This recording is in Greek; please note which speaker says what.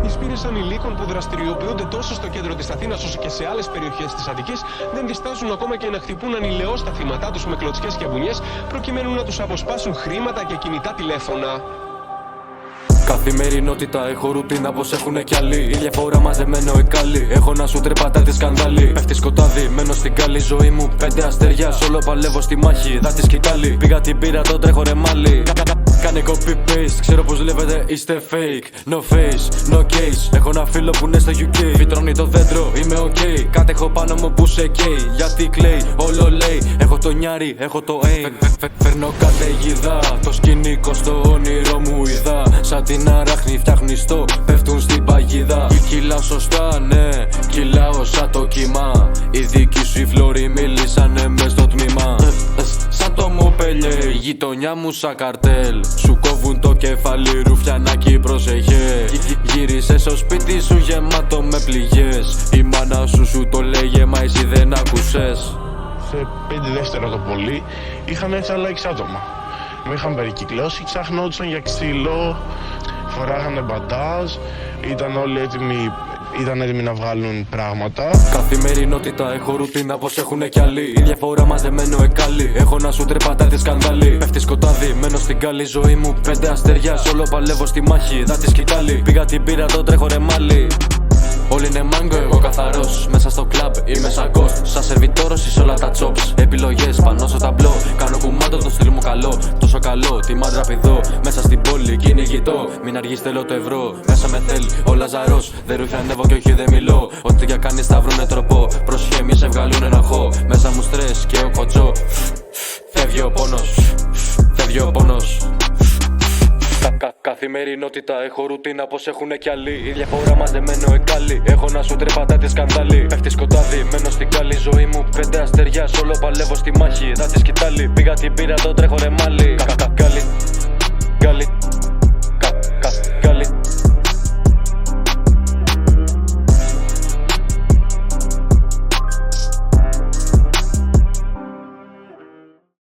Speaker 1: Οι σπήρες ανηλίκων που δραστηριοποιούνται τόσο στο κέντρο της Αθήνας όσο και σε άλλες περιοχές της Αττικής δεν διστάζουν ακόμα και να χτυπούν ανηλαιώς τα θύματά τους με κλωτσιές και βουνιές προκειμένου να τους αποσπάσουν χρήματα και κινητά τηλέφωνα.
Speaker 2: Καθημερινότητα, έχω ρουτίνα πως έχουνε κι άλλοι. Η διαφορά μαζεμένο εκάλι. Έχω να σου τρεπατά τη σκανδάλι. Πέφτει σκοτάδι, μένω στην καλή ζωή μου. 5 αστέρια, σ' όλο παλεύω στη μάχη. Δάτη σκητάλι, πήγα την πύρα, τον τρέχω ρε μάλι. Κάνε copy-paste, ξέρω πως δουλεύετε, είστε fake. No face, no case. Έχω ένα φίλο που είναι στο UK. Φυτρώνει το δέντρο, είμαι ok. Κάτι έχω πάνω μου που σε καίει. Γιατί κλαίει, όλο λέει. Έχω το νιάρι, έχω το aim. Φέρνω καταιγίδα, το σκηνικό στο όνειρο μου είδα. Σαν την αράχνη φτιάχνει στο, πέφτουν στην παγίδα. Κυλάω σωστά, ναι, κυλάω σαν το κύμα. Οι δικοί σου οι φλόροι μίλησανε μες στο τμήμα. Σαν το μοπέλιε, η γειτονιά μου σαν καρτέλ. Σου κόβουν το κεφάλι, ρουφιανάκι προσεχέ. Γύρισε στο σπίτι σου γεμάτο με πληγές. Η μάνα σου το λέγε, μα εσύ δεν άκουσες.
Speaker 3: Σε 5 δεύτερα το πολύ είχαν έρθει άλλα 6 άτομα. Με είχαν περικυκλώσει, ψάχνονταν για ξύλο, φοράγανε μπαντάζ, ήταν όλοι έτοιμοι. Ήταν έτοιμοι να βγάλουν πράγματα.
Speaker 2: Καθημερινότητα, έχω ρουτίνα πως έχουνε κι άλλοι. Η διαφορά μαζεμένο εκάλι. Έχω να σου τρεπατά τη σκανδάλι. Πέφτει σκοτάδι, μένω στην καλή ζωή μου. 5 αστέρια, σ' όλο παλεύω στη μάχη. Δάτη σκητάλι, πήγα την πύρα, τον τρέχω ρε μάλι. Όλοι είναι μάγκο, εγώ καθαρός. Μέσα στο κλαμπ είμαι σαν ghost. Σαν σερβιτόρος εις όλα τα chops. Επιλογές πάνω στο ταμπλό. Κάνω κουμάντο, το στυλ μου καλό. Τόσο καλό, τη μάντρα πηδώ. Μέσα στην πόλη κυνηγητό. Μην αργείς, θέλω το ευρώ. Μέσα με θέλει ο Λαζαρός. Δεν ρουφιανεύω και όχι δεν μιλώ. Ό,τι για κάνεις θα βρουνε τρόπο. Πρόσχε μη σε βγάλουνε να χω. Μέσα μου στρες και ο κοτσό. Φεύγει ο πόνος. Φεύγει ο πόνος. Καθημερινότητα, έχω ρουτίνα πως έχουνε κι άλλοι. Η διαφορά μαζεμένο εκάλι. Έχω να σου τρεπατά τη σκανδάλι. Πέφτει σκοτάδι, μένω στην καλή ζωή μου. 5 αστέρια, σ' όλο παλεύω στη μάχη. Δάτη σκητάλι, πήγα την πύρα, τον τρέχω ρε μάλι. Γκάλι.